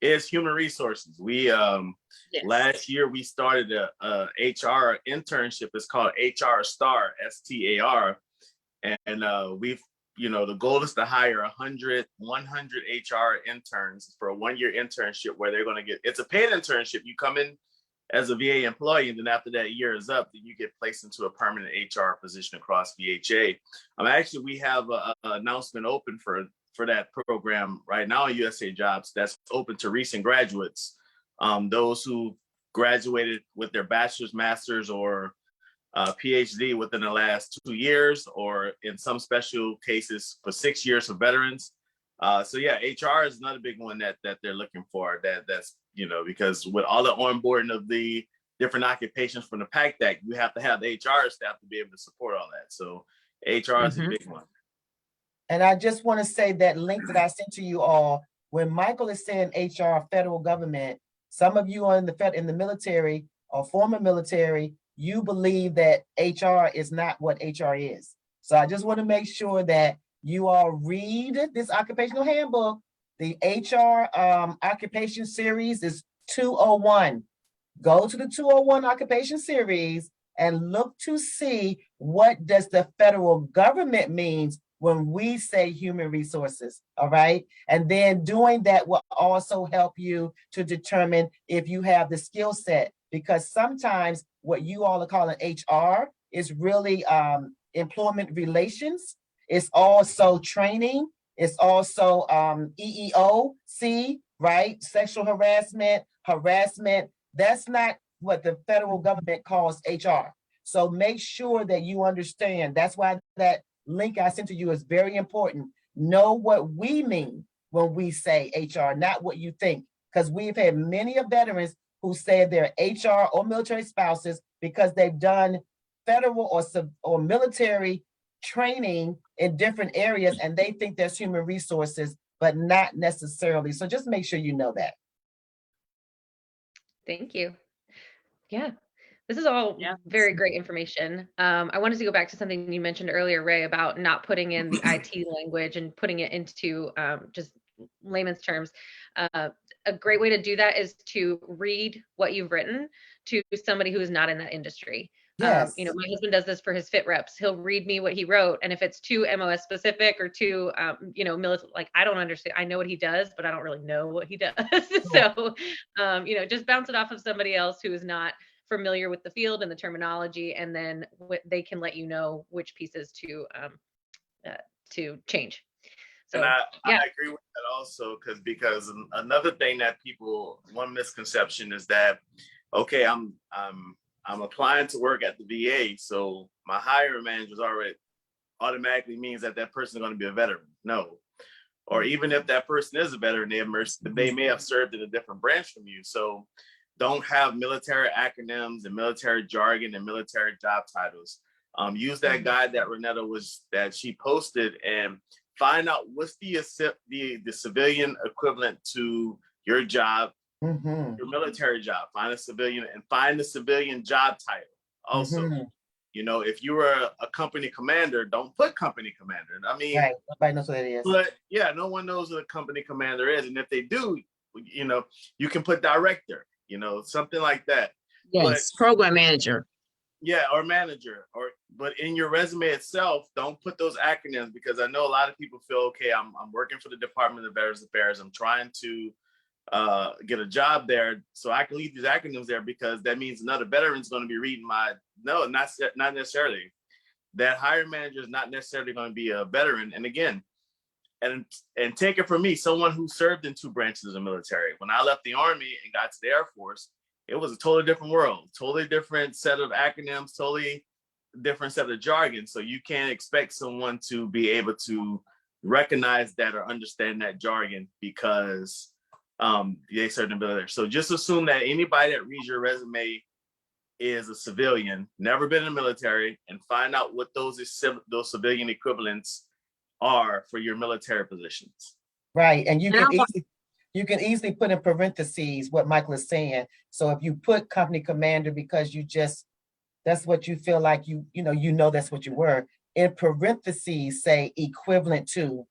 is human resources. We last year we started a HR internship. It's called HR Star, STAR, and we've the goal is to hire 100 HR interns for a 1-year internship where they're going to get, it's a paid internship. You come in as a VA employee, and then after that year is up, then you get placed into a permanent HR position across VHA. Actually, we have an announcement open for that program right now at USA Jobs that's open to recent graduates, those who graduated with their bachelor's, master's, or PhD within the last 2 years, or in some special cases for 6 years for veterans. So yeah, HR is another big one that they're looking for. That's because with all the onboarding of the different occupations from the PACT Act, you have to have the HR staff to be able to support all that. So HR is a big one. And I just want to say that link that I sent to you all, when Michael is saying HR, federal government, some of you are in the military or former military, you believe that HR is not what HR is. So I just want to make sure that you all read this occupational handbook. The HR occupation series is 201. Go to the 201 occupation series and look to see what does the federal government means when we say human resources, all right? And then doing that will also help you to determine if you have the skill set, because sometimes what you all are calling HR is really employment relations. It's also training. It's also EEOC, right? Sexual harassment. That's not what the federal government calls HR. So make sure that you understand. That's why that link I sent to you is very important. Know what we mean when we say HR, not what you think. Because we've had many of veterans who say they're HR or military spouses because they've done federal or military training in different areas, and they think there's human resources, but not necessarily. So just make sure you know that. Thank you. Yeah. This is all very great information. I wanted to go back to something you mentioned earlier, Ray, about not putting in the IT language and putting it into just layman's terms. A great way to do that is to read what you've written to somebody who is not in that industry. Yes. My husband does this for his fit reps. He'll read me what he wrote, and if it's too MOS specific or too, military, like I don't understand. I know what he does, but I don't really know what he does. So, just bounce it off of somebody else who is not familiar with the field and the terminology, and then they can let you know which pieces to change. So, and I agree with that also, because another thing that one misconception is that, okay, I'm applying to work at the VA, so my hiring manager's already automatically means that that person is going to be a veteran. No. Or even if that person is a veteran, they may have served in a different branch from you. So don't have military acronyms and military jargon and military job titles. Use that guide that Renetta she posted and find out what's the civilian equivalent to your job, your military job. Find a civilian and find the civilian job title also. You know, if you were a company commander, don't put company commander. I mean, right. Nobody knows what it is. But yeah, no one knows what a company commander is. And if they do, you know, you can put director, you know, something like that. Yes, but, program manager. Yeah, or manager. But in your resume itself, don't put those acronyms, because I know a lot of people feel, okay, I'm working for the Department of Veterans Affairs. I'm trying to get a job there, so I can leave these acronyms there because that means another veteran's going to be reading no, not necessarily. That hiring manager is not necessarily going to be a veteran. And again, and take it from me, someone who served in 2 branches of the military. When I left the Army and got to the Air Force, it was a totally different world, totally different set of acronyms, totally different set of jargon. So you can't expect someone to be able to recognize that or understand that jargon because they served in the military. So just assume that anybody that reads your resume is a civilian, never been in the military, and find out what those civilian equivalents are for your military positions. Right, and you can easily put in parentheses what Michael is saying. So if you put company commander because that's what you feel like you know that's what you were. In parentheses, say equivalent to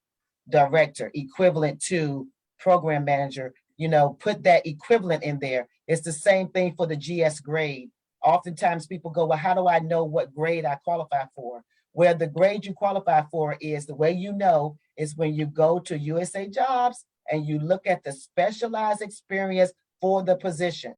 director, equivalent to program manager. You know, put that equivalent in there. It's the same thing for the GS grade. Oftentimes people go, well, how do I know what grade I qualify for? Well, the grade you qualify for is the way you know is when you go to USA Jobs and you look at the specialized experience for the position.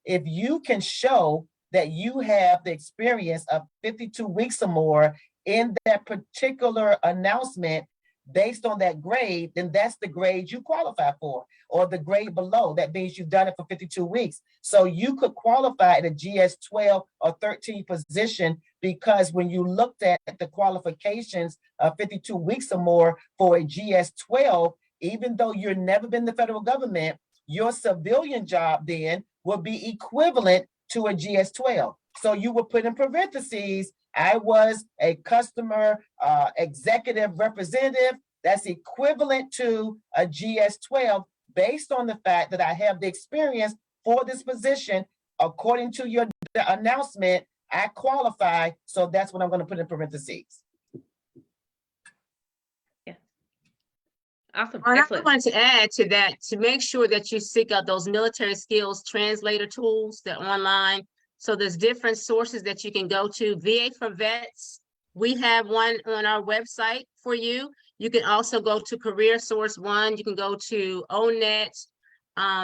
If you can show that you have the experience of 52 weeks or more in that particular announcement based on that grade, then that's the grade you qualify for, or the grade below. That means you've done it for 52 weeks. So you could qualify at a GS 12 or 13 position because when you looked at the qualifications of 52 weeks or more for a GS 12, even though you've never been in the federal government, your civilian job then will be equivalent to a GS 12. So you would put in parentheses, I was a customer executive representative. That's equivalent to a GS 12 based on the fact that I have the experience for this position. According to your announcement, I qualify. So that's what I'm going to put in parentheses. Yeah. Awesome. And excellent. I want to add to that, to make sure that you seek out those military skills translator tools that are online. So there's different sources that you can go to. VA for Vets, we have one on our website for you. You can also go to Career Source One. You can go to ONET,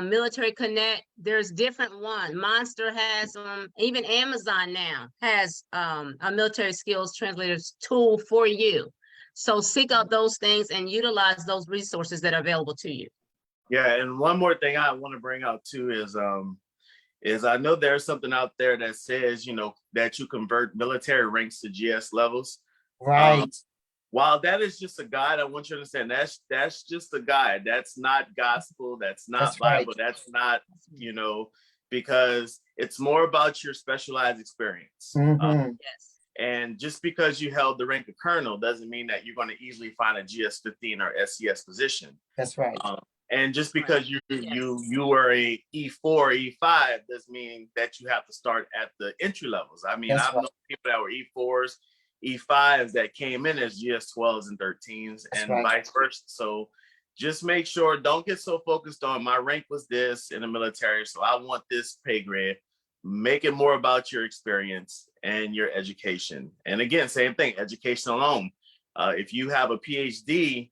Military Connect. There's different ones. Monster has even Amazon now has a military skills translators tool for you. So seek out those things and utilize those resources that are available to you. Yeah, and one more thing I want to bring out too is I know there's something out there that says, you know, that you convert military ranks to GS levels. Right. While that is just a guide, I want you to understand that's just a guide. That's not gospel. That's not Bible. Right. That's not, you know, because it's more about your specialized experience. Yes. And just because you held the rank of colonel doesn't mean that you're going to easily find a GS-15 or SCS position. That's right. And just because you were a E4, E5 doesn't mean that you have to start at the entry levels. I mean, I've known people that were E4s, E5s that came in as GS-12s and 13s and vice versa. So just make sure, don't get so focused on my rank was this in the military, so I want this pay grade. Make it more about your experience and your education. And again, same thing, education alone. If you have a PhD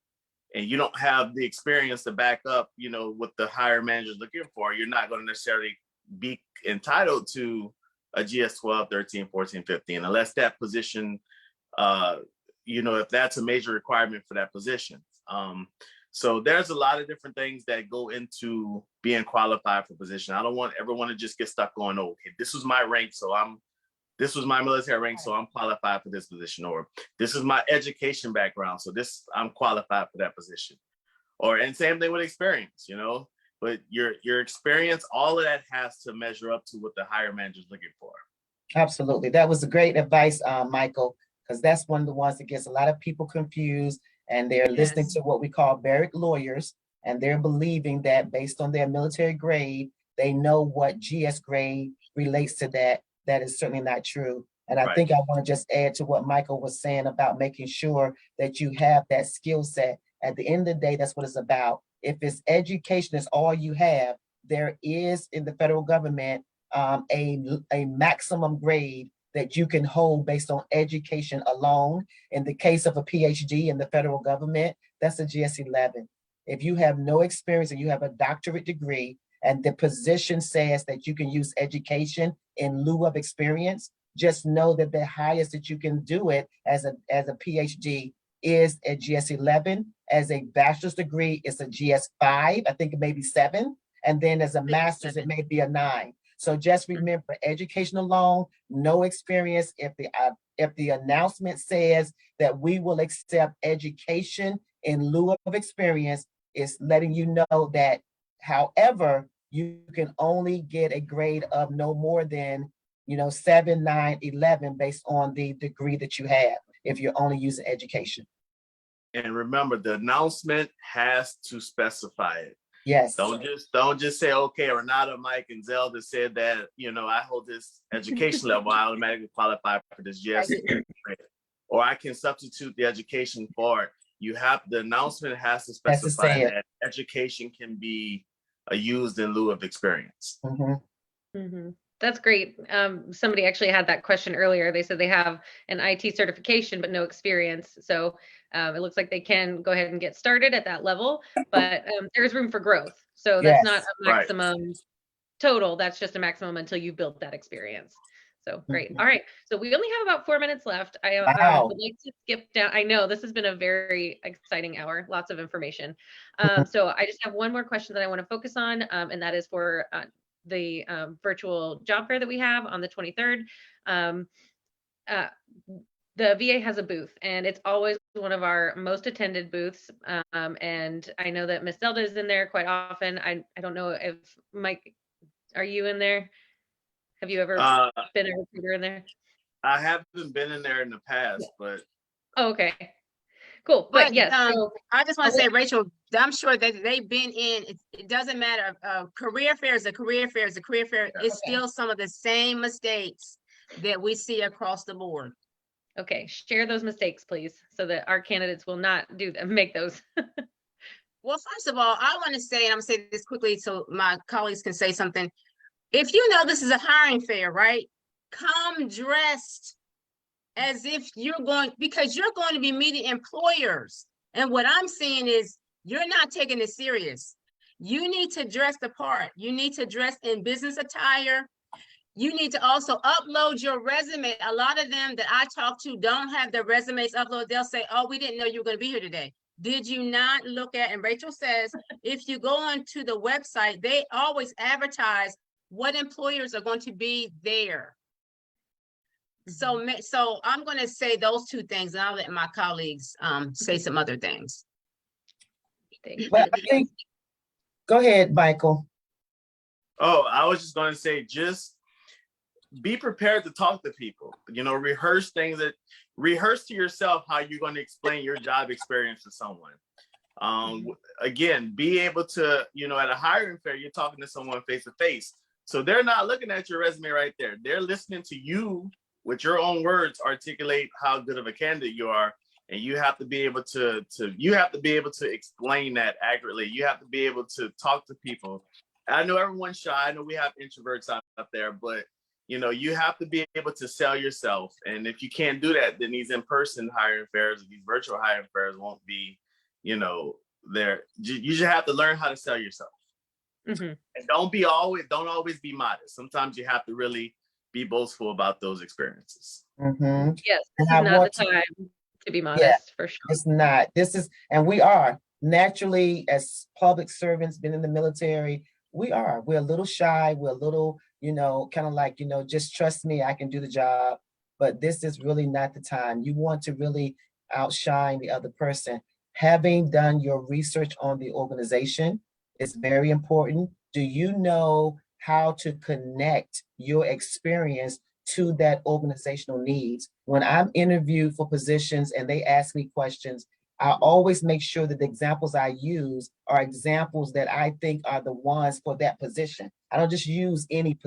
and you don't have the experience to back up, you know, what the higher manager's looking for, you're not going to necessarily be entitled to a GS 12, 13, 14, 15, unless that position, you know, if that's a major requirement for that position. So there's a lot of different things that go into being qualified for position. I don't want everyone to just get stuck on, oh, okay, this was my rank, so this was my military rank, so I'm qualified for this position, or this is my education background, so I'm qualified for that position. And same thing with experience, you know, but your experience, all of that has to measure up to what the hire manager is looking for. Absolutely. That was a great advice, Michael, because that's one of the ones that gets a lot of people confused, and they're listening to what we call barrack lawyers, and they're believing that based on their military grade, they know what GS grade relates to that. That is certainly not true. And I think I want to just add to what Michael was saying about making sure that you have that skill set. At the end of the day, that's what it's about. If it's education is all you have, there is in the federal government a maximum grade that you can hold based on education alone. In the case of a PhD in the federal government, that's a GS-11. If you have no experience and you have a doctorate degree, and the position says that you can use education in lieu of experience, just know that the highest that you can do it as a PhD is a GS-11. As a bachelor's degree, it's a GS-5, I think it may be 7. And then as a master's, it may be a 9. So just remember, education alone, no experience. If the announcement says that we will accept education in lieu of experience, it's letting you know that, however, you can only get a grade of no more than 7, 9, 11 based on the degree that you have if you're only using education. And remember, the announcement has to specify it. Yes. Don't just say, okay, Renetta, Mike, and Zelda said that, I hold this education level, I automatically qualify for this GS. Or I can substitute the education for it. The announcement has to specify that education can be used in lieu of experience. Mm-hmm. Mm-hmm. That's great. Somebody actually had that question earlier. They said they have an IT certification, but no experience. So it looks like they can go ahead and get started at that level, but there's room for growth. So that's not a maximum total. That's just a maximum until you've built that experience. So great. All right. So we only have about 4 minutes left. I would like to skip down. I know this has been a very exciting hour, lots of information. So I just have one more question that I want to focus on, and that is for the virtual job fair that we have on the 23rd. The VA has a booth, and it's always one of our most attended booths. And I know that Miss Zelda is in there quite often. I don't know if Mike, are you in there? Have you ever been a recruiter in there? I haven't been in there in the past, but. Oh, okay. Cool. But yes, so, I just want to say, Rachel, I'm sure that they've been in, it doesn't matter. Career fair is a career fair is a career fair. It's still some of the same mistakes that we see across the board. Okay, share those mistakes, please, so that our candidates will not make those. Well, first of all, I want to say, and I'm going to say this quickly so my colleagues can say something. If you know this is a hiring fair, right? Come dressed as if because you're going to be meeting employers. And what I'm saying is you're not taking it serious. You need to dress the part. You need to dress in business attire. You need to also upload your resume. A lot of them that I talk to don't have their resumes uploaded. They'll say, oh, we didn't know you were going to be here today. Did you not look at, and Rachel says, if you go onto the website, they always advertise what employers are going to be there. So I'm going to say those two things, and I'll let my colleagues say some other things. Well, I think, go ahead, Michael. Oh, I was just going to say, just be prepared to talk to people. Rehearse to yourself how you're going to explain your job experience to someone. Again, be able to, at a hiring fair, you're talking to someone face to face. So they're not looking at your resume right there. They're listening to you with your own words articulate how good of a candidate you are, and you have to be able to explain that accurately. You have to be able to talk to people. I know everyone's shy. I know we have introverts out there, but you have to be able to sell yourself. And if you can't do that, then these in-person hiring fairs, these virtual hiring fairs won't be, there. You should have to learn how to sell yourself. Mm-hmm. And don't always be modest. Sometimes you have to really be boastful about those experiences. Mm-hmm. Yes, this is not the time to be modest, for sure. It's not. And we are. naturally, as public servants, been in the military, we're a little shy. We're a little, kind of like, just trust me, I can do the job. But this is really not the time. You want to really outshine the other person. Having done your research on the organization is very important. Do you know how to connect your experience to that organizational needs? When I'm interviewed for positions and they ask me questions, I always make sure that the examples I use are examples that I think are the ones for that position. I don't just use any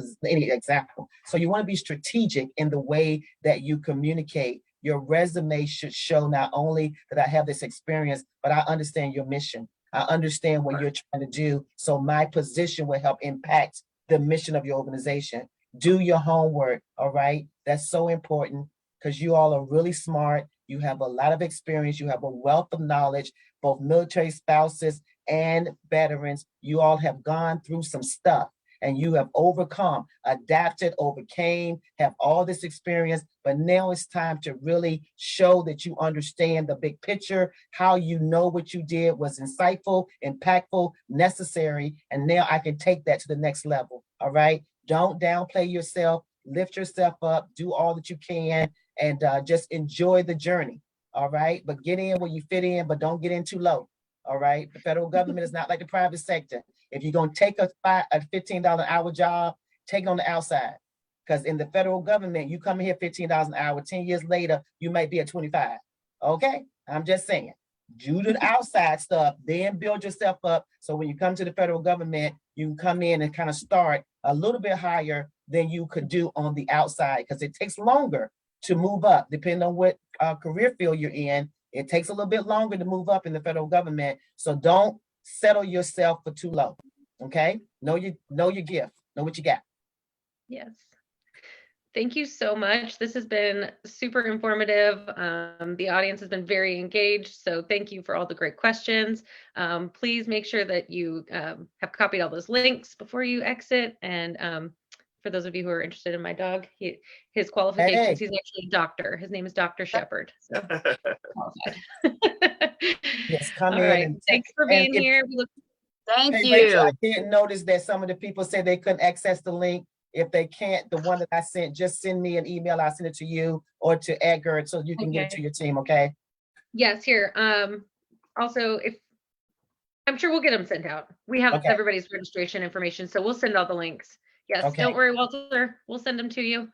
example. So you want to be strategic in the way that you communicate. Your resume should show not only that I have this experience, but I understand your mission. I understand what you're trying to do. So my position will help impact the mission of your organization. Do your homework, all right? That's so important because you all are really smart. You have a lot of experience. You have a wealth of knowledge, both military spouses and veterans. You all have gone through some stuff and you have overcome, adapted, overcame, have all this experience. But now it's time to really show that you understand the big picture, how you know what you did was insightful, impactful, necessary. And now I can take that to the next level. All right. Don't downplay yourself, lift yourself up, do all that you can, and just enjoy the journey. All right. But get in where you fit in, but don't get in too low. All right. The federal government is not like the private sector. If you're going to take a $15 an hour job, take it on the outside. Because in the federal government, you come in here $15 an hour, 10 years later, you might be at 25. Okay. I'm just saying. Do the outside stuff, then build yourself up. So when you come to the federal government, you can come in and kind of start a little bit higher than you could do on the outside, because it takes longer to move up, depending on what career field you're in. It takes a little bit longer to move up in the federal government. So don't settle yourself for too low. Okay? Know your gift. Know what you got. Yes. Thank you so much. This has been super informative. The audience has been very engaged. So thank you for all the great questions. Please make sure that you have copied all those links before you exit. And for those of you who are interested in my dog, his qualifications, he's actually a doctor. His name is Dr. Shepherd. So qualified. Yes, come all in. right. And thanks for being here. We look Thank you. Rachel, I did notice that some of the people said they couldn't access the link. If they can't, the one that I sent, just send me an email. I'll send it to you or to Edgar so you can get it to your team, okay? Yes, here. Also, if I'm sure we'll get them sent out. We have everybody's registration information, so we'll send all the links. Yes, don't worry, Walter. We'll send them to you.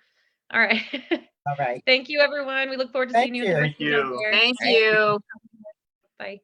All right. All right. Thank you, everyone. We look forward to seeing you. Thank you. Thank you. Bye.